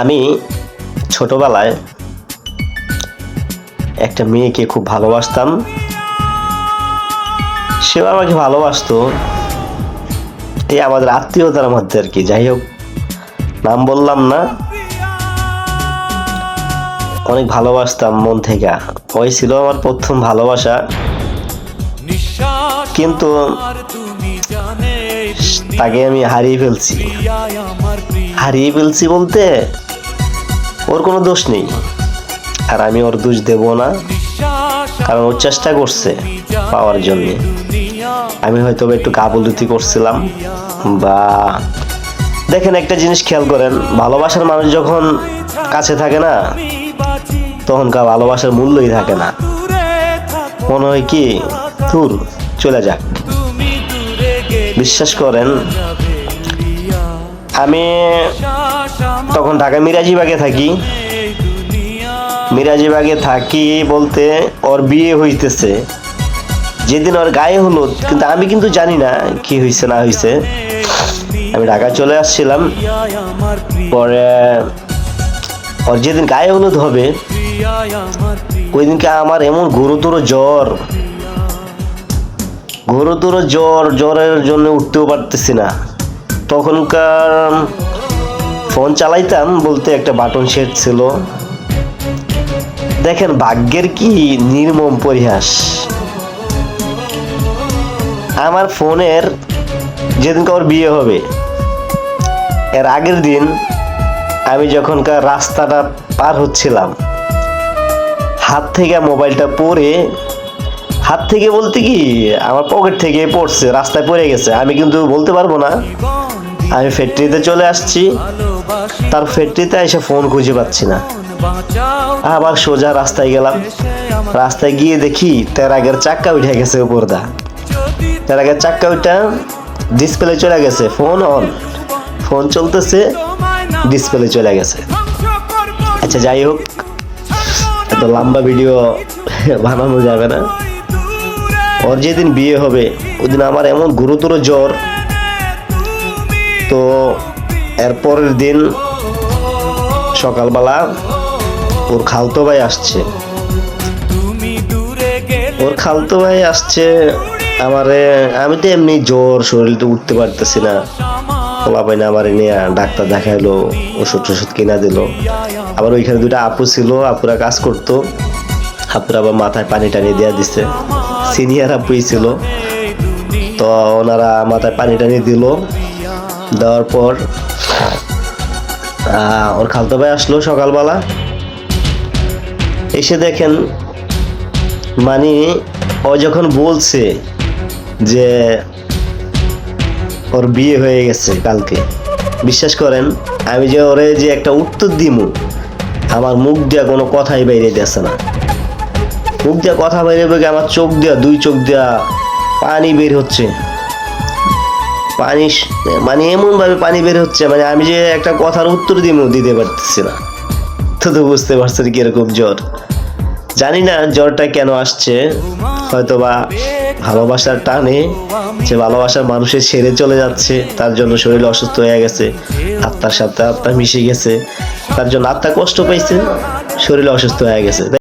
আমি ছোটবেলায় একটা মেয়েকে খুব ভালোবাসতাম। সেও আমাকে ভালোবাসতো, এই আমাদের আত্মীয়তার মধ্যে আর কি। যাই হোক, নাম বললাম না। অনেক ভালোবাসতাম মন থেকে। ওই ছিল আমার প্রথম ভালোবাসা। কিন্তু তাকে আমি হারিয়ে ফেলছি বলতে ওর কোনো দোষ নেই, আর আমি ওর দোষ দেব না, কারণ ও চেষ্টা করছে পাওয়ার জন্য। আমি হয়তো একটু গাফিলতি করছিলাম। বা দেখেন, একটা জিনিস খেয়াল করেন, ভালোবাসার মানুষ যখন কাছে থাকে না, তখনকার ভালোবাসার মূল্যই থাকে না। মনে হয় কি দূর চলে যাক। বিশ্বাস করেন, আমি তখন ঢাকা মিরাজিবাগে থাকি বলতে ওর বিয়ে হইতেছে। যেদিন ওর গায়ে হলুদ, কিন্তু আমি কিন্তু জানি না কি হয়েছে না হয়েছে। আমি ঢাকা চলে আসছিলাম। পরে ওর যেদিন গায়ে হলুদ হবে, ওই দিনকে আমার এমন গুরুতর জ্বরের জন্য উঠতেও পারতেছি না। তখনকার ফোন চালাইতাম বলতে একটা বাটন সেট ছিল। দেখেন ভাগ্যের কি নির্মম পরিহাস। আমার ফোনের যেদিনকে ওর বিয়ে হবে, এর আগের দিন আমি যখনকার রাস্তাটা পার হচ্ছিলাম, হাত থেকে মোবাইলটা পড়ে, হাত থেকে বলতে কি আমার পকেট থেকে পড়ছে, রাস্তায় পড়ে গেছে। আমি কিন্তু বলতে পারবো না। আমি ফ্যাক্টরিতে চলে আসছি, তার ফ্যাক্টরিতে এসে ফোন খুঁজে পাচ্ছি না। আবার সোজা রাস্তায় গেলাম। রাস্তায় গিয়ে দেখি টেরাগের চাক্কা উঠে গেছে উপর দা। টেরাগের চাক্কা উঠা ডিসপ্লে চলে গেছে। ফোন চলতেছে, ডিসপ্লে চলে গেছে। আচ্ছা, যাই হোক, এত লম্বা ভিডিও বানানো যাবে না। ওর যেদিন বিয়ে হবে, ওইদিন আমার এমন গুরুতর জ্বর। তো এর পরের দিন সকালবেলা ওর খালতো ভাই আসছে। আমি তো এমনি জ্বর, শরীরটা উঠতে পারতেছি না। পোলাপাই না আমার নিয়ে ডাক্তার দেখাইলো, ওষুধ কিনা দিল। আবার ওইখানে দুটা আপু ছিল, আপুরা কাজ করতো। আপুরা আবার মাথায় পানি টানি দেওয়া দিছে। সিনিয়র আপুই ছিল, তো ওনারা মাথায় পানি টানি দিল। দেওয়ার পর ওর খালতো ভাই আসলো সকালবেলা। এসে দেখেন, মানে ও যখন বলছে যে ওর বিয়ে হয়ে গেছে কালকে, বিশ্বাস করেন আমি যে ওরে যে একটা উত্তর দিমু, আমার মুখ দিয়া কোনো কথাই বাইরে দিয়েছে না। মুখ দিয়া কথা বাইরে বেগে আমার দুই চোখ দিয়া পানি বের হচ্ছে। মানে এমন ভাবে পানি বের হচ্ছে, মানে আমি যে একটা কথার উত্তর দিতে পারতেছি না। তো বুঝতে পারছেন কিরকম জ্বর। জানি না জ্বরটা কেন আসছে। হয়তোবা ভালোবাসার টানে, যে ভালোবাসার মানুষের ছেড়ে চলে যাচ্ছে, তার জন্য শরীর অসুস্থ হয়ে গেছে, আত্মার সাথে আত্মা মিশে গেছে, তার জন্য আত্মা কষ্ট পাইছে, শরীর অসুস্থ হয়ে গেছে।